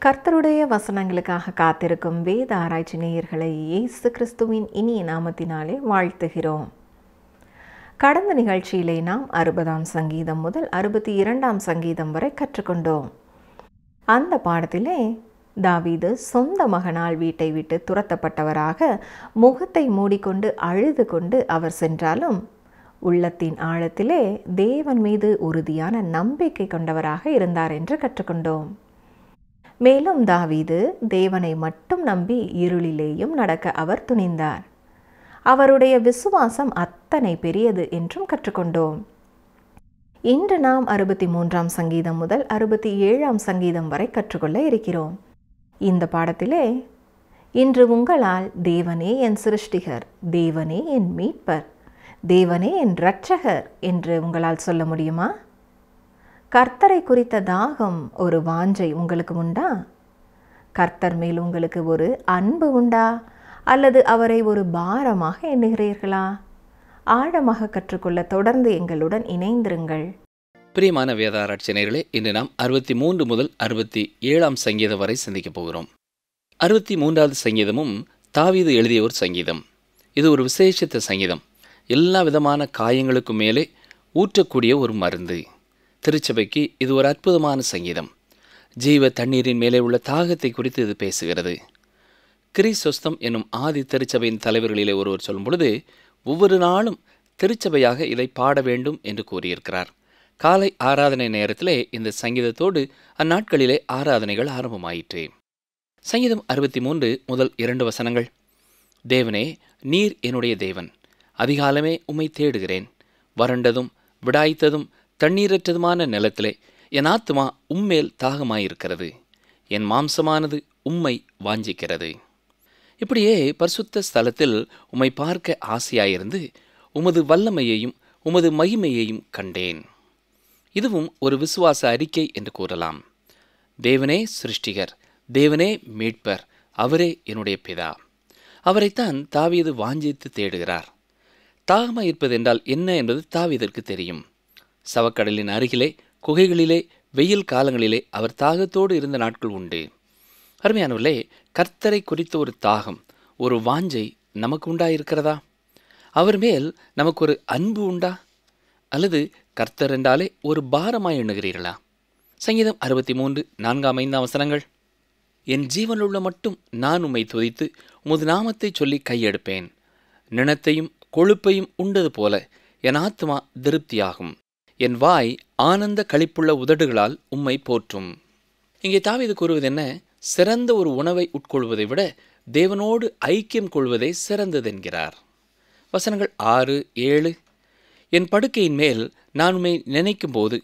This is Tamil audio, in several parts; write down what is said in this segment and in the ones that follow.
கர்த்தருடைய வசனங்களுக்காக காத்திருக்கும் வேத ஆராய்ச்சி நேயர்களை இயேசு கிறிஸ்துவின் இனிய நாமத்தினாலே வாழ்த்துகிறோம். கடந்த நிகழ்ச்சியிலே நாம் 60ஆம் சங்கீதம் முதல் 62ஆம் சங்கீதம் வரை கற்றுக்கொண்டோம். அந்த பாடத்திலே தாவீது சொந்த மகனால் வீட்டை விட்டு துரத்தப்பட்டவராக முகத்தை மூடிக்கொண்டு அழுது கொண்டு அவர் சென்றாலும் உள்ளத்தின் ஆழத்திலே தேவன் மீது உறுதியான நம்பிக்கை கொண்டவராக இருந்தார் என்று கற்றுக்கொண்டோம். மேலும் தாவீது தேவனை மட்டும் நம்பி இருளிலேயும் நடக்க அவர் துணிந்தார். அவருடைய விசுவாசம் அத்தனை பெரியது என்றும் கற்றுக்கொண்டோம். இன்று நாம் 63ஆம் சங்கீதம் முதல் 67ஆம் சங்கீதம் வரை கற்றுக்கொள்ள இருக்கிறோம். இந்த பாடத்திலே இன்று உங்களால் தேவனே என் சிருஷ்டிகர், தேவனே என் மீட்பர், தேவனே என் இரட்சகர் என்று உங்களால் சொல்ல முடியுமா? கர்த்தரை குறித்த தாகம், ஒரு வாஞ்சை உங்களுக்கு உண்டா? கர்த்தர் மேல் உங்களுக்கு ஒரு அன்பு உண்டா? அல்லது அவரை ஒரு பாரமாக எண்ணுகிறீர்களா? ஆழமாக கற்றுக்கொள்ள தொடர்ந்து எங்களுடன் இணைந்திருங்கள். பிரியமான வேதாராய்ச்சியர்களே, இன்று நாம் 63 முதல் 67ஆம் சங்கீதம் வரை சிந்திக்கப் போகிறோம். 63வது சங்கீதமும் தாவீது எழுதிய ஒரு சங்கீதம். இது ஒரு விசேஷித்த சங்கீதம். எல்லா விதமான காயங்களுக்கும் மேலே ஊற்றக்கூடிய ஒரு மருந்து. திருச்சபைக்கு இது ஒரு அற்புதமான சங்கீதம். ஜீவ தண்ணீரின் மேலே உள்ள தாகத்தை குறித்து இது பேசுகிறது. கிறிஸ்தோஸ்தம் என்னும் ஆதி திருச்சபையின் தலைவர்களிலே ஒருவர் சொல்லும் பொழுது, ஒவ்வொரு நாளும் திருச்சபையாக இதை பாட வேண்டும் என்று கூறியிருக்கிறார். காலை ஆராதனை நேரத்திலே இந்த சங்கீதத்தோடு அந்நாட்களிலே ஆராதனைகள் ஆரம்பமாயிற்று. சங்கீதம் 63 முதல் 2 வசனங்கள். தேவனே, நீர் என்னுடைய தேவன், அதிகாலமே உம்மை தேடுகிறேன். வறண்டதும் விடாய்த்ததும் தண்ணீரற்றதுமான நிலத்திலே என் ஆத்துமா உம்மேல் தாகமாயிருக்கிறது, என் மாம்சமானது உம்மை வாஞ்சிக்கிறது. இப்படியே பரிசுத்த ஸ்தலத்தில் உம்மை பார்க்க ஆசையாயிருந்து உமது வல்லமையையும் உமது மகிமையையும் கண்டேன். இதுவும் ஒரு விசுவாச அறிக்கை என்று கூறலாம். தேவனே சிருஷ்டிகர், தேவனே மீட்பர், அவரே என்னுடைய பிதா. அவரைத்தான் தாவீது வாஞ்சித்து தேடுகிறார். தாகமாயிருப்பது என்றால் என்ன என்பது தாவீதிற்கு தெரியும். சவக்கடலின் அருகிலே, குகைகளிலே, வெயில் காலங்களிலே அவர் தாகத்தோடு இருந்த நாட்கள் உண்டு. அருமையானவர்களே, கர்த்தரை குறித்த ஒரு தாகம், ஒரு வாஞ்சை நமக்கு உண்டாயிருக்கிறதா? அவர் மேல் நமக்கு ஒரு அன்பு உண்டா? அல்லது கர்த்தர் என்றாலே ஒரு பாரமாய் எண்ணுகிறீர்களா? சங்கீதம் 63 4-5 வசனங்கள். என் ஜீவனுள்ள மட்டும் நான் உம்மை துதித்து உமது நாமத்தை சொல்லி கையெடுப்பேன். நிணத்தையும் கொழுப்பையும் உண்டது போல என் ஆத்மா திருப்தியாகும். என் வாய் ஆனந்த களிப்புள்ள உதடுகளால் உம்மை போற்றும். இங்கே தாவீது கூறுவது என்ன? சிறந்த ஒரு உணவை உட்கொள்வதை விட தேவனோடு ஐக்கியம் கொள்வதே சிறந்ததென்கிறார். வசனங்கள் 6, 7. என் படுக்கையின் மேல் நான் உம்மை நினைக்கும் போது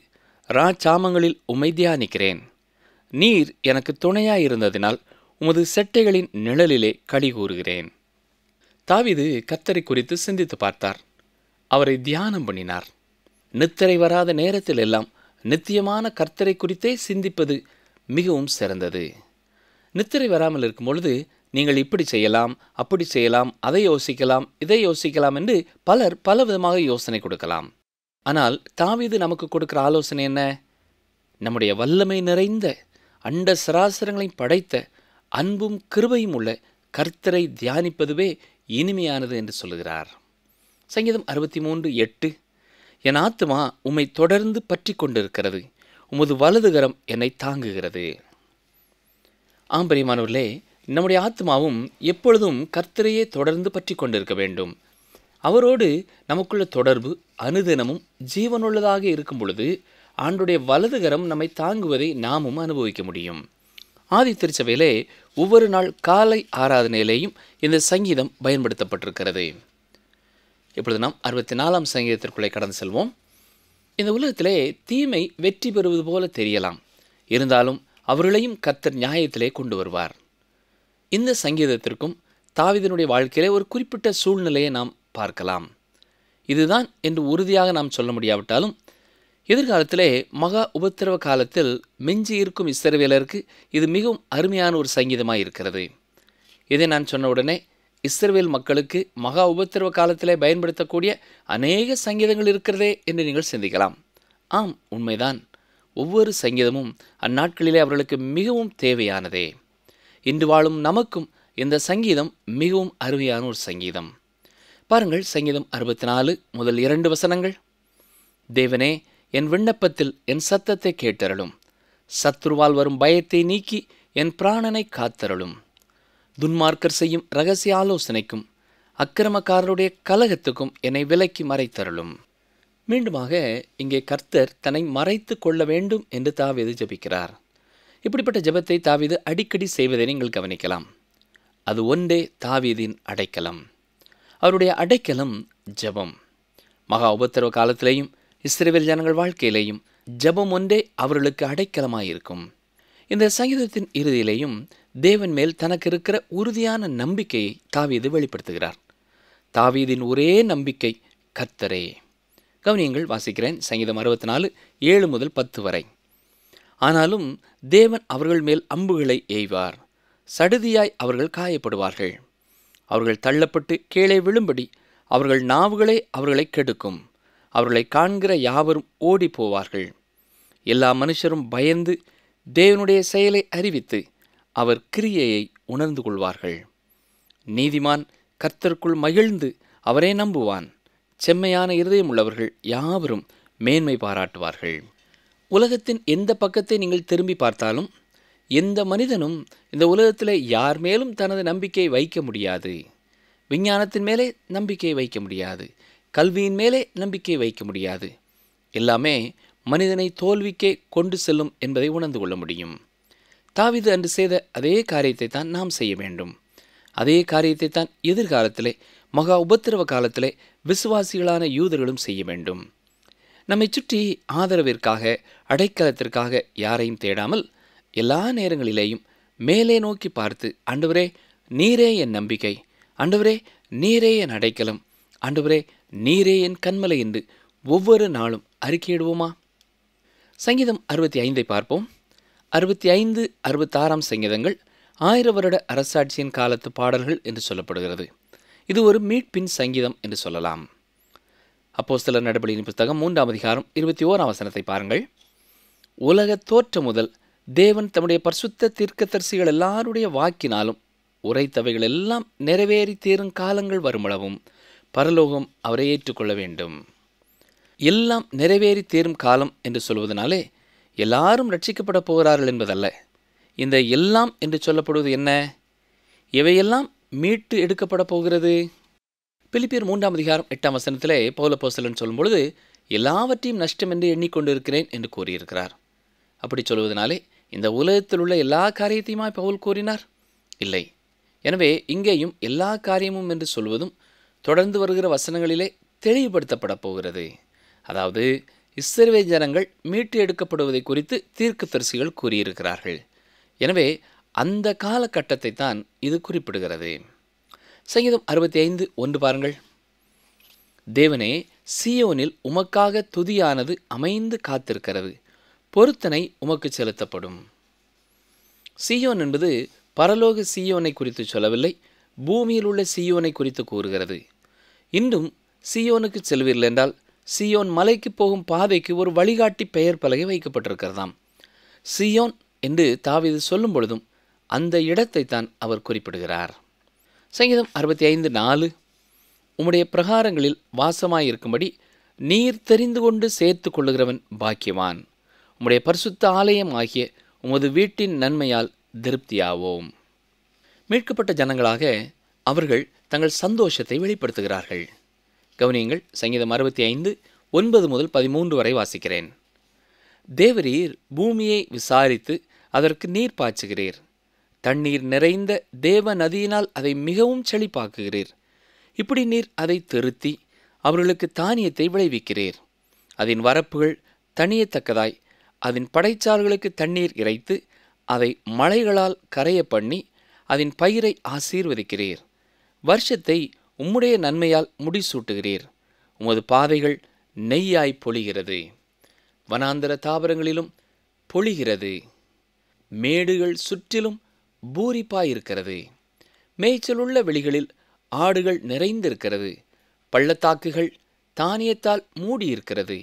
ராச்சாமங்களில் உம்மை தியானிக்கிறேன். நீர் எனக்கு துணையாயிருந்ததினால் உமது செட்டைகளின் நிழலிலே களி கூறுகிறேன். தாவீது கர்த்தரை குறித்து சிந்தித்து பார்த்தார். அவரை தியானம் பண்ணினார். நித்திரை வராத நேரத்தில் எல்லாம் நித்தியமான கர்த்தரை குறித்தே சிந்திப்பது மிகவும் சிறந்தது. நித்திரை வராமல் இருக்கும் பொழுது நீங்கள் இப்படி செய்யலாம், அப்படி செய்யலாம், அதை யோசிக்கலாம், இதை யோசிக்கலாம் என்று பலர் பல விதமாக யோசனை கொடுக்கலாம். ஆனால் தாவீது நமக்கு கொடுக்கிற ஆலோசனை என்ன? நம்முடைய வல்லமை நிறைந்த அண்ட சராசரங்களை படைத்த அன்பும் கிருபையும் உள்ள கர்த்தரை தியானிப்பதுவே இனிமையானது என்று சொல்லுகிறார். சங்கீதம் 63, 8. என் ஆத்துமா உம்மை தொடர்ந்து பற்றி கொண்டிருக்கிறது, உமது வலதுகரம் என்னை தாங்குகிறது. பிரியமானவர்களே, நம்முடைய ஆத்மாவும் எப்பொழுதும் கர்த்தரையே தொடர்ந்து பற்றி கொண்டிருக்க வேண்டும். அவரோடு நமக்குள்ள தொடர்பு அனுதினமும் ஜீவனுள்ளதாக இருக்கும் பொழுது ஆண்டுடைய வலதுகரம் நம்மை தாங்குவதை நாமும் அனுபவிக்க முடியும். ஆதி திருச்சபையிலே ஒவ்வொரு நாள் காலை ஆராதனையிலேயும் இந்த சங்கீதம் பயன்படுத்தப்பட்டிருக்கிறது. இப்பொழுது நாம் 64ஆம் சங்கீதத்திற்குள்ளே கடந்து செல்வோம். இந்த உலகத்திலே தீமை வெற்றி பெறுவது போல தெரியலாம். இருந்தாலும் அவர்களையும் கர்த்தர் நியாயத்திலே கொண்டு வருவார். இந்த சங்கீதத்திற்கும் தாவீதினுடைய வாழ்க்கையிலே ஒரு குறிப்பிட்ட சூழ்நிலையை நாம் பார்க்கலாம். இதுதான் என்று உறுதியாக நாம் சொல்ல முடியாவிட்டாலும் எதிர்காலத்திலே மகா உபத்திரவ காலத்தில் மிஞ்சி இருக்கும் இஸ்ரவேலருக்கு இது மிகவும் அருமையான ஒரு சங்கீதமாக இருக்கிறது. இதை நான் சொன்ன உடனே இஸ்ரவேல் மக்களுக்கு மகா உபத்திரவ காலத்திலே பயன்படுத்தக்கூடிய அநேக சங்கீதங்கள் இருக்கிறதே என்று நீங்கள் சிந்திக்கலாம். ஆம், உண்மைதான். ஒவ்வொரு சங்கீதமும் அந்நாட்களிலே அவர்களுக்கு மிகவும் தேவையானதே. இன்று வாழும் நமக்கும் இந்த சங்கீதம் மிகவும் அருமையான ஒரு சங்கீதம். பாருங்கள், சங்கீதம் 64 முதல் 2 வசனங்கள். தேவனே, என் விண்ணப்பத்தில் என் சத்தத்தை கேட்டருளும். சத்துருவால் வரும் பயத்தை நீக்கி என் பிராணனை காத்தருளும். துன்மார்க்கர் செய்யும் இரகசிய ஆலோசனைக்கும் அக்கிரமக்காரருடைய கலகத்துக்கும் என்னை விலக்கி மறைத்தருளும். மீண்டுமாக இங்கே கர்த்தர் தன்னை மறைத்து கொள்ள வேண்டும் என்று தாவீது ஜெபிக்கிறார். இப்படிப்பட்ட ஜெபத்தை தாவீது அடிக்கடி செய்வதை நீங்கள் கவனிக்கலாம். அது ஒன்றே தாவீதின் அடைக்கலம். அவருடைய அடைக்கலம் ஜெபம். மகா உபத்திரவ காலத்திலேயும் இஸ்ரவேல் ஜனங்கள் வாழ்க்கையிலேயும் ஜெபம் ஒன்றே அவர்களுக்கு அடைக்கலமாயிருக்கும். இந்த சங்கீதத்தின் இறுதியிலேயும் தேவன் மேல் தனக்கு இருக்கிற உறுதியான நம்பிக்கையை தாவீது வெளிப்படுத்துகிறார். தாவீதின் ஒரே நம்பிக்கை கர்த்தரே. கவனியங்கள், வாசிக்கிறேன். சங்கீதம் 64 7 முதல் 10 வரை. ஆனாலும் தேவன் அவர்கள் மேல் அம்புகளை எய்வார், சடுதியாய் அவர்கள் காயப்படுவார்கள். அவர்கள் தள்ளப்பட்டு கீழே விழும்படி அவர்கள் நாவுகளே அவர்களை கெடுக்கும். அவர்களை காண்கிற யாவரும் ஓடி போவார்கள். எல்லா மனுஷரும் பயந்து தேவனுடைய செயலை அறிவித்து அவர் கிரியையை உணர்ந்து கொள்வார்கள். நீதிமான் கர்த்தருக்குள் மகிழ்ந்து அவரே நம்புவான். செம்மையான இருதயம் உள்ளவர்கள் யாவரும் மேன்மை பாராட்டுவார்கள். உலகத்தின் எந்த பக்கத்தை நீங்கள் திரும்பி பார்த்தாலும் எந்த மனிதனும் இந்த உலகத்தில் யார் மேலும் தனது நம்பிக்கையை வைக்க முடியாது. விஞ்ஞானத்தின் மேலே நம்பிக்கையை வைக்க முடியாது. கல்வியின் மேலே நம்பிக்கையை வைக்க முடியாது. எல்லாமே மனிதனை தோல்விக்கே கொண்டு செல்லும் என்பதை உணர்ந்து கொள்ள முடியும். தாவீது அன்று செய்த அதே காரியத்தை தான் நாம் செய்ய வேண்டும். அதே காரியத்தை தான் எதிர்காலத்திலே மகா உபத்திரவ காலத்திலே விசுவாசிகளான யூதர்களும் செய்ய வேண்டும். நம்மை சுற்றி ஆதரவிற்காக, அடைக்கலத்திற்காக யாரையும் தேடாமல் எல்லா நேரங்களிலேயும் மேலே நோக்கி பார்த்து, ஆண்டவரே நீரே என் நம்பிக்கை, ஆண்டவரே நீரே என் அடைக்கலம், ஆண்டவரே நீரே என் கன்மலை என்று ஒவ்வொரு நாளும் அறிக்கையிடுவோமா? சங்கீதம் 65 பார்ப்போம். 65, 66 சங்கீதங்கள் 1000 வருட அரசாட்சியின் காலத்து பாடல்கள் என்று சொல்லப்படுகிறது. இது ஒரு மீட்பின் சங்கீதம் என்று சொல்லலாம். அப்போஸ்தலர் நடபடியின் புத்தகம் 3ஆம் அதிகாரம் 21ஆம் வசனத்தை பாருங்கள். உலக தோற்றம் முதல் தேவன் தம்முடைய பரிசுத்த தீர்க்கதரிசிகள் எல்லாருடைய வாக்கினாலும் உரைத்தவைகள் எல்லாம் நிறைவேறி தீரும் காலங்கள் வருமளவும் பரலோகம் அவரை ஏற்றுக்கொள்ள வேண்டும். எல்லாம் நிறைவேறி தீரும் காலம் என்று சொல்வதனாலே எல்லாரும் ரட்சிக்கப்பட போகிறார்கள் என்பதல்ல. இந்த எல்லாம் என்று சொல்லப்படுவது என்ன? இவையெல்லாம் மீட்டு எடுக்கப்பட போகிறது. பிலிப்பியர் 3ஆம் அதிகாரம் 8ஆம் வசனத்திலே பவுல் அப்போஸ்தலன் சொல்லும் பொழுது எல்லாவற்றையும் நஷ்டம் என்று எண்ணிக்கொண்டிருக்கிறேன் என்று கூறியிருக்கிறார். அப்படி சொல்வதனாலே இந்த உலகத்தில் உள்ள எல்லா காரியத்தையுமா பவுல் கூறினார்? இல்லை. எனவே இங்கேயும் எல்லா காரியமும் என்று சொல்வதும் தொடர்ந்து வருகிற வசனங்களிலே தெளிவுபடுத்தப்பட போகிறது. அதாவது இஸ்ரவேல் ஜனங்கள் மீட்டு எடுக்கப்படுவதை குறித்து தீர்க்கதரிசிகள் கூறியிருக்கிறார்கள். எனவே அந்த காலகட்டத்தை தான் இது குறிப்பிடுகிறது. சங்கீதம் 65:1 பாருங்கள். தேவனே, சீயோனில் உமக்காக துதியானது அமைந்து காத்திருக்கிறது, பொருத்தனை உமக்கு செலுத்தப்படும். சீயோன் என்பது பரலோக சீயோனை குறித்து சொல்லவில்லை, பூமியில் உள்ள சீயோனை குறித்து கூறுகிறது. இன்றும் சீயோனுக்கு செல்வீர்கள் என்றால் சீயோன் மலைக்கு போகும் பாதைக்கு ஒரு வழிகாட்டி பெயர் பலகை வைக்கப்பட்டிருக்கிறதாம். சீயோன் என்று தாவீது சொல்லும் பொழுதும் அந்த இடத்தை தான் அவர் குறிப்பிடுகிறார். சங்கீதம் 65:4 உம்முடைய பிரகாரங்களில் வாசமாயிருக்கும்படி நீர் தெரிந்து கொண்டு சேர்த்து கொள்ளுகிறவன் பாக்கியவான். உம்முடைய பரிசுத்த ஆலயம் ஆகிய உமது வீட்டின் நன்மையால் திருப்தியாவோம். மீட்கப்பட்ட ஜனங்களாக அவர்கள் தங்கள் சந்தோஷத்தை வெளிப்படுத்துகிறார்கள். கவனியுங்கள், சங்கீதம் 65:9 முதல் 13 வரை வாசிக்கிறேன். தேவரீர் பூமியை விசாரித்து அதற்கு நீர் பாய்ச்சுகிறீர். தண்ணீர் நிறைந்த தேவ நதியினால் அதை மிகவும் செழிப்பாக்குகிறீர். இப்படி நீர் அதை திருத்தி அவர்களுக்கு தானியத்தை விளைவிக்கிறீர். அதன் வரப்புகள் தணியத்தக்கதாய் அதன் படைச்சார்களுக்கு தண்ணீர் இறைத்து அதை மழைகளால் கரைய பண்ணி அதன் பயிரை ஆசீர்வதிக்கிறீர். வருஷத்தை உம்முடைய நன்மையால் முடிசூட்டுகிறீர். உமது பாதைகள் நெய்யாய் பொழிகிறது, வனாந்தர தாவரங்களிலும் பொழிகிறது. மேடுகள் சுற்றிலும் பூரிப்பாயிருக்கிறது. மேய்ச்சலுள்ள வெளிகளில் ஆடுகள் நிறைந்திருக்கிறது. பள்ளத்தாக்குகள் தானியத்தால் மூடியிருக்கிறது.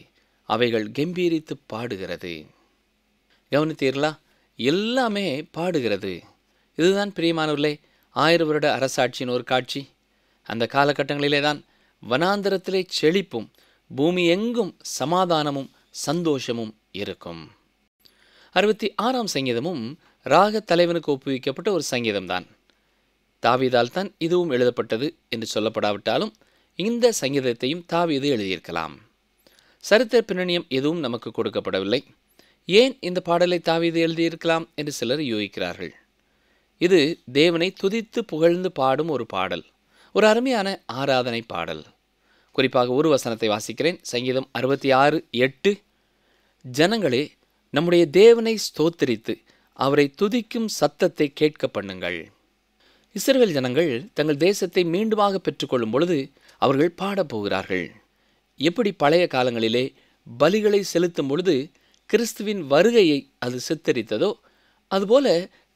அவைகள் கம்பீரித்து பாடுகிறது. கவனித்தீர்களா? எல்லாமே பாடுகிறது. இதுதான் பிரியமானவர்களே 1000 வருட அரசாட்சியின் ஒரு காட்சி. அந்த காலகட்டங்களிலே தான் வனாந்தரத்திலே செழிப்பும் பூமி எங்கும் சமாதானமும் சந்தோஷமும் இருக்கும். 66ஆம் சங்கீதமும் ராக தலைவனுக்கு ஒப்புவிக்கப்பட்ட ஒரு சங்கீதம்தான். தாவீதால் தான் இதுவும் எழுதப்பட்டது என்று சொல்லப்படாவிட்டாலும் இந்த சங்கீதத்தையும் தாவீது எழுதியிருக்கலாம். சரித்திர பின்னணியம் எதுவும் நமக்கு கொடுக்கப்படவில்லை. ஏன் இந்த பாடலை தாவீது எழுதியிருக்கலாம் என்று சிலர் யோசிக்கிறார்கள். இது தேவனை துதித்து புகழ்ந்து பாடும் ஒரு பாடல், ஒரு அருமையான ஆராதனை பாடல். குறிப்பாக ஒரு வசனத்தை வாசிக்கிறேன். சங்கீதம் 66:8, ஜனங்களே நம்முடைய தேவனை ஸ்தோத்திரித்து அவரை துதிக்கும் சத்தத்தை கேட்க பண்ணுங்கள். இஸ்ரவேல் ஜனங்கள் தங்கள் தேசத்தை மீண்டுமாக பெற்றுக்கொள்ளும் பொழுது அவர்கள் பாடப்போகிறார்கள். எப்படி பழைய காலங்களிலே பலிகளை செலுத்தும் பொழுது கிறிஸ்துவின் வருகையை அது சித்தரித்ததோ, அதுபோல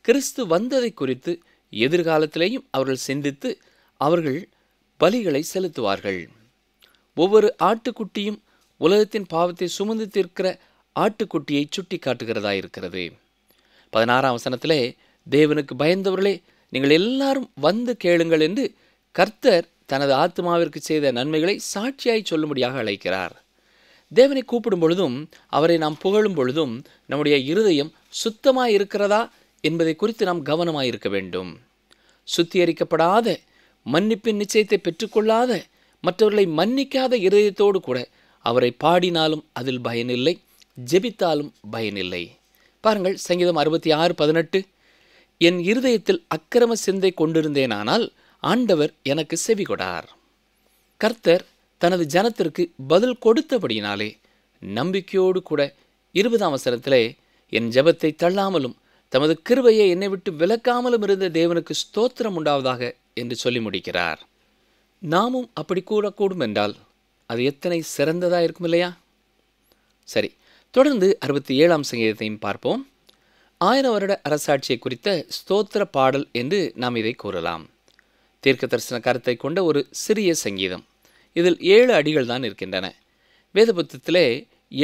கிறிஸ்து வந்ததை குறித்து எதிர்காலத்திலேயும் அவர்கள் சிந்தித்து அவர்கள் பலிகளை செலுத்துவார்கள். ஒவ்வொரு ஆட்டுக்குட்டியும் உலகத்தின் பாவத்தை சுமந்து தீர்க்கிற ஆட்டுக்குட்டியை சுட்டி காட்டுகிறதா இருக்கிறது. 16ஆம் வசனத்திலே, தேவனுக்கு பயந்தவர்களே நீங்கள் எல்லாரும் வந்து கேளுங்கள் என்று கர்த்தர் தனது ஆத்மாவிற்கு செய்த நன்மைகளை சாட்சியாய் சொல்லும்படியாக அழைக்கிறார். தேவனை கூப்பிடும் பொழுதும் அவரை நாம் புகழும் பொழுதும் நம்முடைய இருதயம் சுத்தமாய் இருக்கிறதா என்பதை குறித்து நாம் கவனமாய் இருக்க வேண்டும். சுத்திகரிக்கப்படாத, மன்னிப்பின் நிச்சயத்தை பெற்றுக்கொள்ளாத, மற்றவர்களை மன்னிக்காத இருதயத்தோடு கூட அவரை பாடினாலும் அதில் பயனில்லை, ஜெபித்தாலும் பயனில்லை. பாருங்கள், சங்கீதம் 66:18, என் இருதயத்தில் அக்கிரம சிந்தை கொண்டிருந்தேனானால் ஆண்டவர் எனக்கு செவி கொடார். கர்த்தர் தனது ஜனத்திற்கு பதில் கொடுத்தபடியினாலே நம்பிக்கையோடு கூட 20ஆம் வசனத்திலே, என் ஜெபத்தை தள்ளாமலும் தமது கிருபையை என்னை விட்டு விலக்காமலும் இருந்த தேவனுக்கு ஸ்தோத்திரம் உண்டாவதாக என்று சொல்லி முடிக்கிறார். நாமும் அப்படி கூறக்கூடும் என்றால் அது எத்தனை சிறந்ததாக இருக்கும் இல்லையா? சரி, தொடர்ந்து 67ஆம் சங்கீதத்தையும் பார்ப்போம். 1000 வருட அரசாட்சியை குறித்த ஸ்தோத்திர பாடல் என்று நாம் இதை கூறலாம். தீர்க்க தரிசன கருத்தை கொண்ட ஒரு சிறிய சங்கீதம். இதில் 7 அடிகள் தான் இருக்கின்றன. வேத புத்தகத்திலே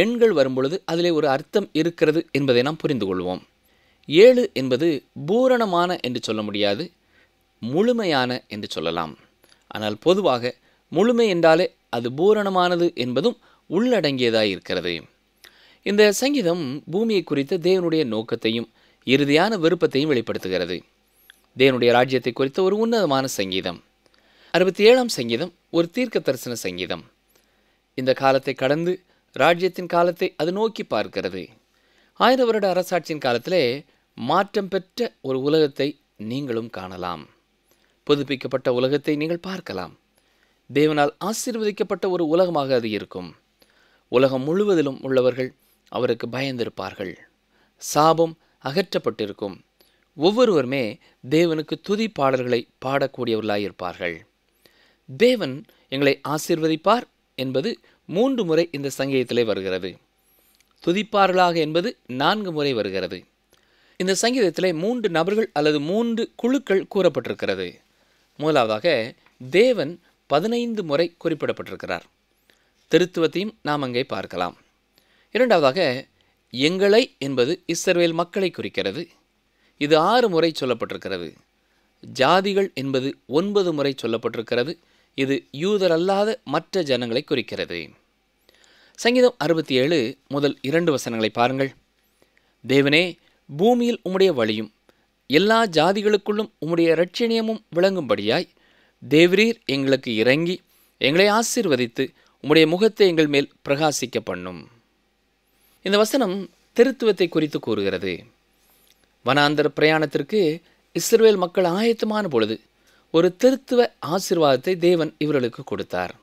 எண்கள் வரும்பொழுது அதிலே ஒரு அர்த்தம் இருக்கிறது என்பதை நாம் புரிந்து கொள்வோம். 7 என்பது பூரணமான என்று சொல்ல முடியாது, முழுமையான என்று சொல்லலாம். ஆனால் பொதுவாக முழுமை என்றாலே அது பூரணமானது என்பதும் உள்ளடங்கியதாய் இருக்கிறது. இந்த சங்கீதம் பூமியை குறித்த தேவனுடைய நோக்கத்தையும் இறுதியான விருப்பத்தையும் வெளிப்படுத்துகிறது. தேவனுடைய ராஜ்யத்தை குறித்த ஒரு உன்னதமான சங்கீதம். 67ஆம் சங்கீதம் ஒரு தீர்க்க தரிசன சங்கீதம். இந்த காலத்தை கடந்து ராஜ்யத்தின் காலத்தை அது நோக்கி பார்க்கிறது. 1000 வருட அரசாட்சியின் காலத்திலே மாற்றம் பெற்ற ஒரு உலகத்தை நீங்களும் காணலாம். புதுப்பிக்கப்பட்ட உலகத்தை நீங்கள் பார்க்கலாம். தேவனால் ஆசீர்வதிக்கப்பட்ட ஒரு உலகமாக அது இருக்கும். உலகம் முழுவதிலும் உள்ளவர்கள் அவருக்கு பயந்திருப்பார்கள். சாபம் அகற்றப்பட்டிருக்கும். ஒவ்வொருவருமே தேவனுக்கு துதி பாடல்களை பாடக்கூடியவர்களாயிருப்பார்கள். தேவன் எங்களை ஆசீர்வதிப்பார் என்பது 3 முறை இந்த சங்கீதத்திலே வருகிறது. துதிப்பார்களாக என்பது 4 முறை வருகிறது. இந்த சங்கீதத்திலே 3 நபர்கள் அல்லது 3 குழுக்கள் கூறப்பட்டிருக்கிறது. முதலாவதாக தேவன் 15 முறை குறிப்பிடப்பட்டிருக்கிறார். திருத்துவத்தையும் நாம் அங்கே பார்க்கலாம். இரண்டாவதாக எங்களை என்பது இஸ்ரவேல் மக்களை குறிக்கிறது. இது 6 முறை சொல்லப்பட்டிருக்கிறது. ஜாதிகள் என்பது 9 முறை சொல்லப்பட்டிருக்கிறது. இது யூதர் அல்லாத மற்ற ஜனங்களை குறிக்கிறது. சங்கீதம் 67 முதல் 2 வசனங்களை பாருங்கள். தேவனே, பூமியில் உம்முடைய வழியும் எல்லா ஜாதிகளுக்குள்ளும் உம்முடைய இரட்சணியமும் விளங்கும்படியாய் தேவரீர் எங்களுக்கு இறங்கி எங்களை ஆசீர்வதித்து உம்முடைய முகத்தை எங்கள் மேல் பிரகாசிக்க பண்ணும். இந்த வசனம் திருத்துவத்தை குறித்து கூறுகிறது. வனாந்தர பிரயாணத்திற்கு இஸ்ரவேல் மக்கள் ஆயத்தமான பொழுது ஒரு திருத்துவ ஆசீர்வாதத்தை தேவன் இவர்களுக்கு கொடுத்தார்.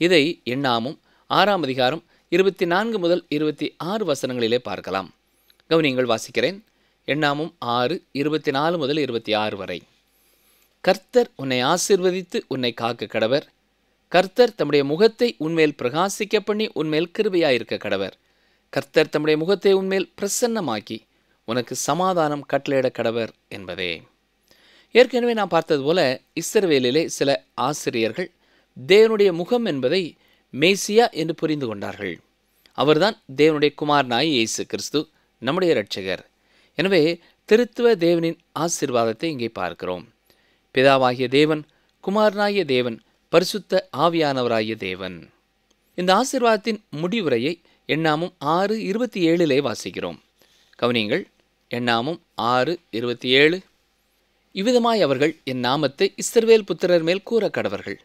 இதை எண்ணாமும் 6ஆம் அதிகாரம் 24 முதல் 26 வசனங்களிலே பார்க்கலாம். கவனியங்கள், வாசிக்கிறேன். எண்ணாமும் 6, 24 முதல் 26 வரை. கர்த்தர் உன்னை ஆசீர்வதித்து உன்னை காக்க கடவர். கர்த்தர் தம்முடைய முகத்தை உன்மேல் பிரகாசிக்க பண்ணி உன்மேல் கிருபையாயிருக்க கடவர். கர்த்தர் தம்முடைய முகத்தை உன்மேல் பிரசன்னமாக்கி உனக்கு சமாதானம் கட்டளையிட கடவர் என்பதே. ஏற்கனவே நான் பார்த்தது போல இஸ்ரவேலிலே சில ஆசிரியர்கள் தேவனுடைய முகம் என்பதை மேசியா என்று புரிந்து கொண்டார்கள். அவர்தான் தேவனுடைய குமாரனாய் இயேசு கிறிஸ்து, நம்முடைய இரட்சகர். எனவே திருத்துவ தேவனின் ஆசீர்வாதத்தை இங்கே பார்க்கிறோம். பிதாவாகிய தேவன், குமாரனாகிய தேவன், பரிசுத்த ஆவியானவராகிய தேவன். இந்த ஆசீர்வாதத்தின் முடிவுரையை எண்ணாமம் 6:27 வாசிக்கிறோம். கவனியுங்கள். எண்ணாமம் 6:27. இவ்விதமாய் அவர்கள் என் நாமத்தை இஸ்ரவேல் புத்திரர் மேல் கூற கடவர்கள்,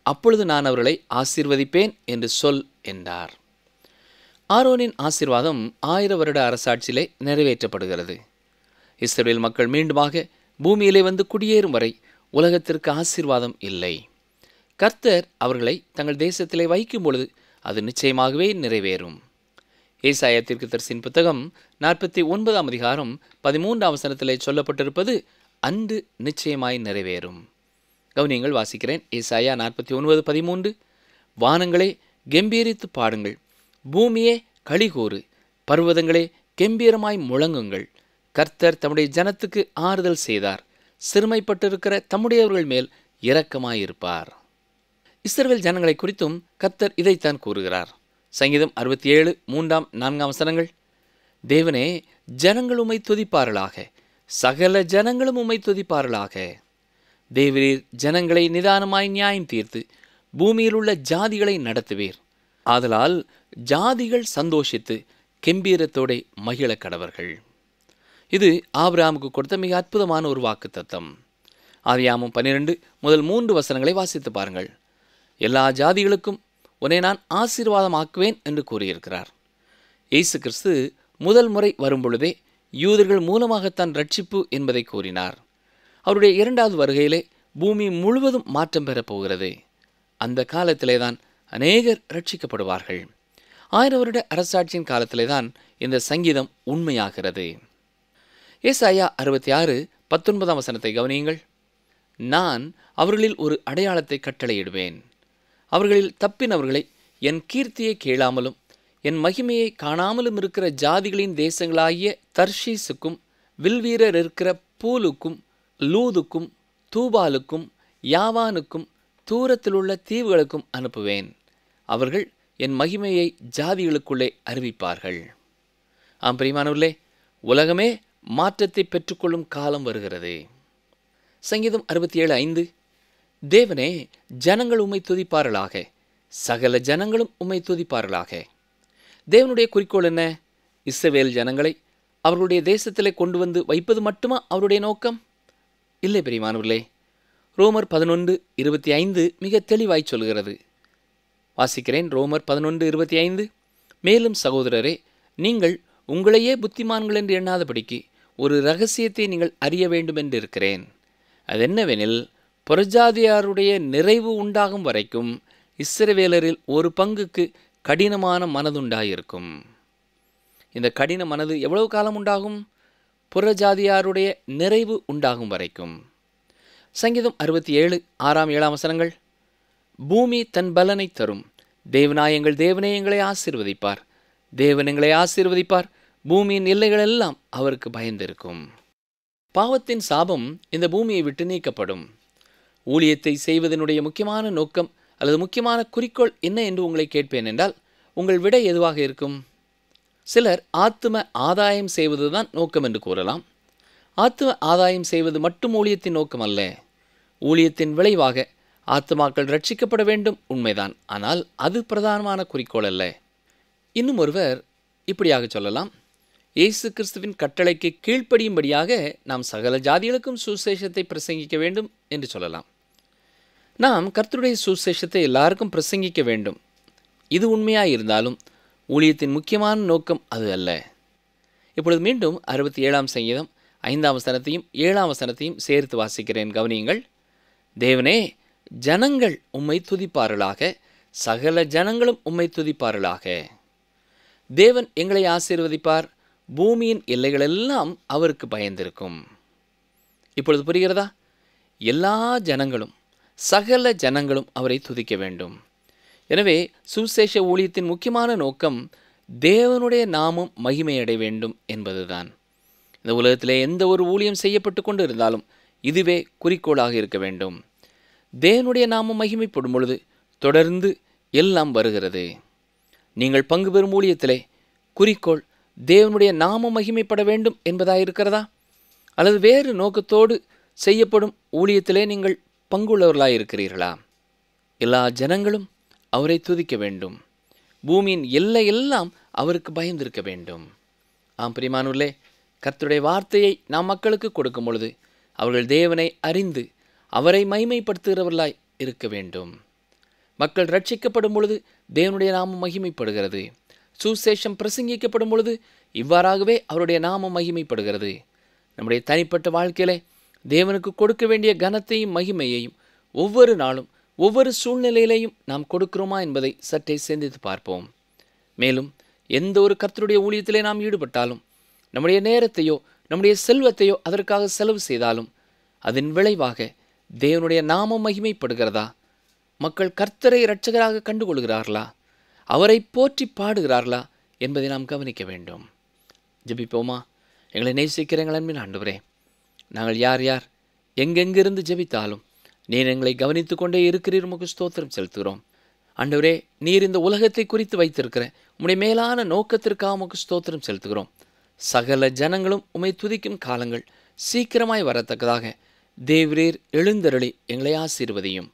அப்பொழுது நான் அவர்களை ஆசீர்வதிப்பேன் என்று சொல் என்றார். ஆரோனின் ஆசீர்வாதம் 1000 வருட அரசாட்சியிலே நிறைவேற்றப்படுகிறது. இஸ்ரவேல் மக்கள் மீண்டுமாக பூமியிலே வந்து குடியேறும் வரை உலகத்திற்கு ஆசீர்வாதம் இல்லை. கர்த்தர் அவர்களை தங்கள் தேசத்திலே வைக்கும் பொழுது அது நிச்சயமாகவே நிறைவேறும். ஏசாயா தீர்க்கதரிசியின் புத்தகம் 49 அதிகாரம் 13 வசனத்திலே சொல்லப்பட்டிருப்பது அன்று நிச்சயமாய் நிறைவேறும். கவனியங்கள், வாசிக்கிறேன். ஏசாயா 49:13. வானங்களே கெம்பீரித்து பாடுங்கள், பூமியே களிகூறு, பர்வதங்களே கெம்பீரமாய் முழங்குங்கள். கர்த்தர் தம்முடைய ஜனத்துக்கு ஆறுதல் செய்தார், சிறுமைப்பட்டிருக்கிற தம்முடையவர்கள் மேல் இரக்கமாயிருப்பார். இஸ்ரவேல் ஜனங்களை குறித்தும் கர்த்தர் இதைத்தான் கூறுகிறார். சங்கீதம் 67:3-4 வசனங்கள். தேவனே, ஜனங்கள் உம்மை துதிப்பார்களாக, சகல ஜனங்களும் உம்மை துதிப்பார்களாக. தேவரீர் ஜனங்களை நிதானமாய் நியாயம் தீர்த்து பூமியில் உள்ள ஜாதிகளை நடத்துவீர். ஆதலால் ஜாதிகள் சந்தோஷித்து கெம்பீரத்தோടെ மகிழ கடவர்கள். இது ஆபிரகாமுக்கு கொடுத்த மிக அற்புதமான ஒரு வாக்குத்தத்தம். ஆதியாகமம் 12:3 வசனங்களை வாசித்து பாருங்கள். எல்லா ஜாதிகளுக்கும் உன்னை நான் ஆசீர்வாதமாக்குவேன் என்று கூறியிருக்கிறார். இயேசு கிறிஸ்து முதல் முறை வரும்பொழுதே யூதர்கள் மூலமாகத்தான் ரட்சிப்பு என்பதை கூறினார். அவருடைய 2வது வருகையிலே பூமி முழுவதும் மாற்றம் பெறப் போகிறது. அந்த காலத்திலே தான் அநேகர் ரட்சிக்கப்படுவார்கள். 1000 வருட அரசாட்சியின் காலத்திலே தான் இந்த சங்கீதம் உண்மையாகிறது. ஏசாயா 66:19 வசனத்தை கவனியுங்கள். நான் அவர்களில் ஒரு அடையாளத்தை கட்டளையிடுவேன். அவர்களில் தப்பினவர்களை என் கீர்த்தியை கேளாமலும் என் மகிமையை காணாமலும் இருக்கிற ஜாதிகளின் தேசங்களாகிய தர்ஷீசுக்கும் வில்வீரர் இருக்கிற பூலுக்கும் லூதுக்கும் தூபாலுக்கும் யாவானுக்கும் தூரத்திலுள்ள தீவுகளுக்கும் அனுப்புவேன். அவர்கள் என் மகிமையை ஜாதிகளுக்குள்ளே அறிவிப்பார்கள். ஆம் பிரியமானவர்களே, உலகமே மாற்றத்தை பெற்றுக்கொள்ளும் காலம் வருகிறது. சங்கீதம் 67:5. தேவனே, ஜனங்கள் உம்மை துதிப்பார்களாக, சகல ஜனங்களும் உம்மை துதிப்பார்களாக. தேவனுடைய குறிக்கோள் என்ன? இஸ்ரவேல் ஜனங்களை அவர்களுடைய தேசத்திலே கொண்டு வந்து வைப்பது மட்டுமா அவருடைய நோக்கம்? இல்லை பிரியமானவர்களே. ரோமர் 11:25 மிக தெளிவாய் சொல்கிறது. வாசிக்கிறேன். ரோமர் 11:25. மேலும் சகோதரரே, நீங்கள் உங்களையே புத்திமான்கள் என்று எண்ணாதபடிக்கு ஒரு இரகசியத்தை நீங்கள் அறிய வேண்டும் என்று இருக்கிறேன். அதென்னவெனில், புறஜாதியாருடைய நிறைவு உண்டாகும் வரைக்கும் இஸ்ரவேலரில் ஒரு பங்குக்கு கடினமான மனதுண்டாயிருக்கும். இந்த கடின மனது எவ்வளவு காலம் உண்டாகும்? புறஜாதியாருடைய நிறைவு உண்டாகும் வரைக்கும். சங்கீதம் 67:6-7 வசனங்கள். பூமி தன் பலனை தரும், தேவனாயங்கள் தேவனே எங்களை ஆசீர்வதிப்பார், தேவன் எங்களை ஆசீர்வதிப்பார், பூமியின் எல்லைகள் எல்லாம் அவருக்கு பயந்திருக்கும். பாவத்தின் சாபம் இந்த பூமியை விட்டு நீக்கப்படும். ஊழியத்தை செய்வதனுடைய முக்கியமான நோக்கம் அல்லது முக்கியமான குறிக்கோள் என்ன என்று உங்களை கேட்பேன் என்றால் உங்கள் விடை எதுவாக இருக்கும்? சிலர் ஆத்தும ஆதாயம் செய்வதுதான் நோக்கம் என்று கூறலாம். ஆத்தும ஆதாயம் செய்வது மட்டும் ஊழியத்தின் நோக்கம் அல்ல. ஊழியத்தின் விளைவாக ஆத்துமாக்கள் ரட்சிக்கப்பட வேண்டும், உண்மைதான். ஆனால் அது பிரதானமான குறிக்கோள் அல்ல. இன்னும் ஒருவர் இப்படியாக சொல்லலாம். இயேசு கிறிஸ்துவின் கட்டளைக்கு கீழ்ப்படியும்படியாக நாம் சகல ஜாதிகளுக்கும் சுசேஷத்தை பிரசங்கிக்க வேண்டும் என்று சொல்லலாம். நாம் கர்த்தருடைய சுசேஷத்தை எல்லாருக்கும் பிரசங்கிக்க வேண்டும். இது உண்மையாக இருந்தாலும் ஊழியத்தின் முக்கியமான நோக்கம் அது அல்ல. இப்பொழுது மீண்டும் 67 சங்கீதம் 5 வசனத்தையும் 7 வசனத்தையும் சேர்த்து வாசிக்கிறேன். கவனியுங்கள். தேவனே, ஜனங்கள் உம்மை துதிப்பார்களாக, சகல ஜனங்களும் உம்மை துதிப்பார்களாக. தேவன் எங்களை ஆசீர்வதிப்பார், பூமியின் எல்லைகளெல்லாம் அவருக்கு பயந்திருக்கும். இப்பொழுது புரிகிறதா? எல்லா ஜனங்களும், சகல ஜனங்களும் அவரை துதிக்க வேண்டும். எனவே சுவிசேஷ ஊழியத்தின் முக்கியமான நோக்கம் தேவனுடைய நாமம் மகிமையடைய வேண்டும் என்பதுதான். இந்த உலகத்திலே எந்த ஒரு ஊழியம் செய்யப்பட்டு கொண்டு இருந்தாலும் இதுவே குறிக்கோளாக இருக்க வேண்டும். தேவனுடைய நாமம் மகிமைப்படும் பொழுது தொடர்ந்து எல்லாம் வருகிறது. நீங்கள் பங்கு பெறும் ஊழியத்திலே குறிக்கோள் தேவனுடைய நாமம் மகிமைப்பட வேண்டும் என்பதாயிருக்கிறதா? அல்லது வேறு நோக்கத்தோடு செய்யப்படும் ஊழியத்திலே நீங்கள் பங்குள்ளவர்களாயிருக்கிறீர்களா? எல்லா ஜனங்களும் அவரை துதிக்க வேண்டும். பூமியின் எல்லையெல்லாம் அவருக்கு பயந்திருக்க வேண்டும். ஆம் பிரியமானவர்களே, கர்த்தருடைய வார்த்தையை நாம் மக்களுக்கு கொடுக்கும் பொழுது அவர்கள் தேவனை அறிந்து அவரை மகிமைப்படுத்துகிறவர்களாய் இருக்க வேண்டும். மக்கள் ரட்சிக்கப்படும் பொழுது தேவனுடைய நாமம் மகிமைப்படுகிறது. சுசேஷம் பிரசங்கிக்கப்படும் பொழுது இவ்வாறாகவே அவருடைய நாமம் மகிமைப்படுகிறது. நம்முடைய தனிப்பட்ட வாழ்க்கையிலே தேவனுக்கு கொடுக்க வேண்டிய கனத்தையும் மகிமையையும் ஒவ்வொரு நாளும் ஒவ்வொரு சூழ்நிலையிலேயும் நாம் கொடுக்கிறோமா என்பதை சற்றே சிந்தித்து பார்ப்போம். மேலும் எந்த ஒரு கர்த்தருடைய ஊழியத்திலே நாம் ஈடுபட்டாலும், நம்முடைய நேரத்தையோ நம்முடைய செல்வத்தையோ அதற்காக செலவு செய்தாலும் அதன் விளைவாக தேவனுடைய நாமம் மகிமைப்படுகிறதா? மக்கள் கர்த்தரை இரட்சகராக கண்டுகொள்கிறார்களா? அவரை போற்றி பாடுகிறார்களா என்பதை நாம் கவனிக்க வேண்டும். ஜெபிப்போமா? எங்களை நேசிக்கிற எங்கள் அன்பின் ஆண்டவரே, நாங்கள் யார் யார் எங்கெங்கிருந்து ஜெபித்தாலும் நீர் எங்களை கவனித்து கொண்டே இருக்கிறீர். உமக்கு ஸ்தோத்திரம் செலுத்துகிறோம். ஆண்டவரே, நீர் இந்த உலகத்தை குறித்து வைத்திருக்கிற உம்முடைய மேலான நோக்கத்திற்காக உமக்கு ஸ்தோத்திரம் செலுத்துகிறோம். சகல ஜனங்களும் உம்மை துதிக்கும் காலங்கள் சீக்கிரமாய் வரத்தக்கதாக தேவரீர் எழுந்தருளி எங்களை ஆசீர்வதியும்.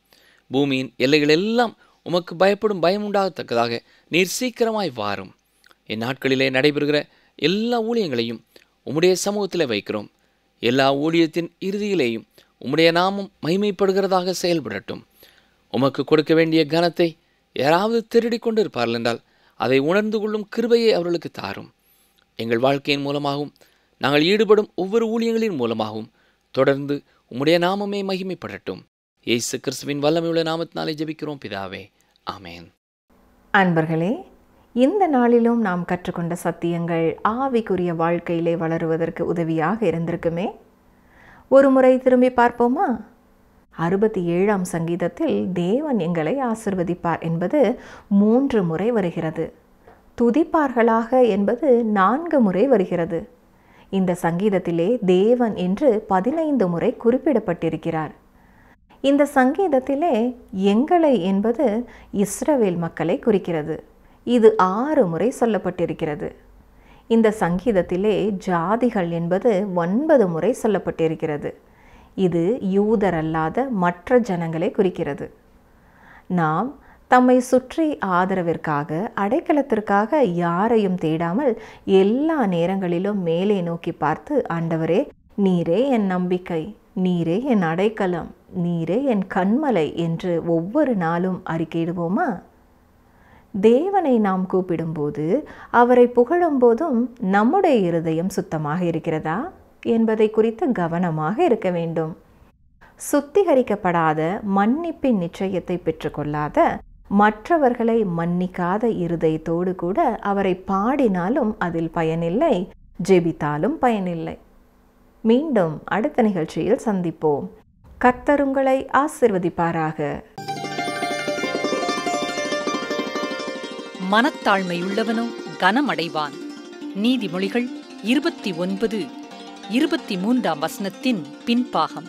பூமியின் எல்லைகள் எல்லாம் உமக்கு பயப்படும் பயம் உண்டாகத்தக்கதாக நீர் சீக்கிரமாய் வாரும். என் நாட்களிலே நடைபெறுகிற எல்லா ஊழியங்களையும் உம்முடைய சமூகத்தில் வைக்கிறோம். எல்லா ஊழியத்தின் இறுதியிலேயும் உம்முடைய நாமம் மகிமைப்படுகிறதாக செயல்படட்டும். உமக்கு கொடுக்க வேண்டிய கனத்தை யாராவது திருடி கொண்டு இருப்பார்கள் என்றால் அதை உணர்ந்து கொள்ளும் கிருபையை அவர்களுக்கு தாரும். எங்கள் வாழ்க்கையின் மூலமாகவும் நாங்கள் ஈடுபடும் ஒவ்வொரு ஊழியங்களின் மூலமாகவும் தொடர்ந்து உம்முடைய நாமமே மகிமைப்படட்டும். இயேசு கிறிஸ்துவின் வல்லமையுள்ள நாமத்தினாலே ஜெபிக்கிறோம் பிதாவே, ஆமேன். அன்பர்களே, இந்த நாளிலும் நாம் கற்றுக்கொண்ட சத்தியங்கள் ஆவிக்குரிய வாழ்க்கையிலே வளருவதற்கு உதவியாக இருந்திருக்குமே. ஒரு முறை திரும்பி பார்ப்போமா? 67ஆம் சங்கீதத்தில் தேவன் எங்களை ஆசிர்வதிப்பார் என்பது 3 முறை வருகிறது. துதிப்பார்களாக என்பது 4 முறை வருகிறது. இந்த சங்கீதத்திலே தேவன் என்று 15 முறை குறிப்பிடப்பட்டிருக்கிறார். இந்த சங்கீதத்திலே எங்களை என்பது இஸ்ரவேல் மக்களை குறிக்கிறது. இது 6 முறை சொல்லப்பட்டிருக்கிறது. இந்த சங்கீதத்திலே ஜாதிகள் என்பது 9 முறை சொல்லப்பட்டிருக்கிறது. இது யூதரல்லாத மற்ற ஜனங்களை குறிக்கிறது. நாம் தம்மை சுற்றி ஆதரவிற்காக, அடைக்கலத்திற்காக யாரையும் தேடாமல் எல்லா நேரங்களிலும் மேலே நோக்கி பார்த்து, ஆண்டவரே, நீரே என் நம்பிக்கை, நீரே என் அடைக்கலம், நீரே என் கன்மலை என்று ஒவ்வொரு நாளும் அறிக்கையிடுவோமா? தேவனை நாம் கூப்பிடும்போது, அவரை புகழும்போதும் நம்முடைய இருதயம் சுத்தமாக இருக்கிறதா என்பதை குறித்து கவனமாக இருக்க வேண்டும். சுத்திகரிக்கப்படாத மன்னிப்பின் நிச்சயத்தை பெற்றுக்கொள்ளாத, மற்றவர்களை மன்னிக்காத இருதயத்தோடு கூட அவரை பாடினாலும் அதில் பயனில்லை, ஜெபித்தாலும் பயனில்லை. மீண்டும் அடுத்த நிகழ்ச்சியில் சந்திப்போம். கர்த்தர் உங்களை ஆசீர்வதிப்பாராக. மனத்தாழ்மையுள்ளவனோ கனமடைவான். நீதிமொழிகள் 29:23 பின்பாகம்.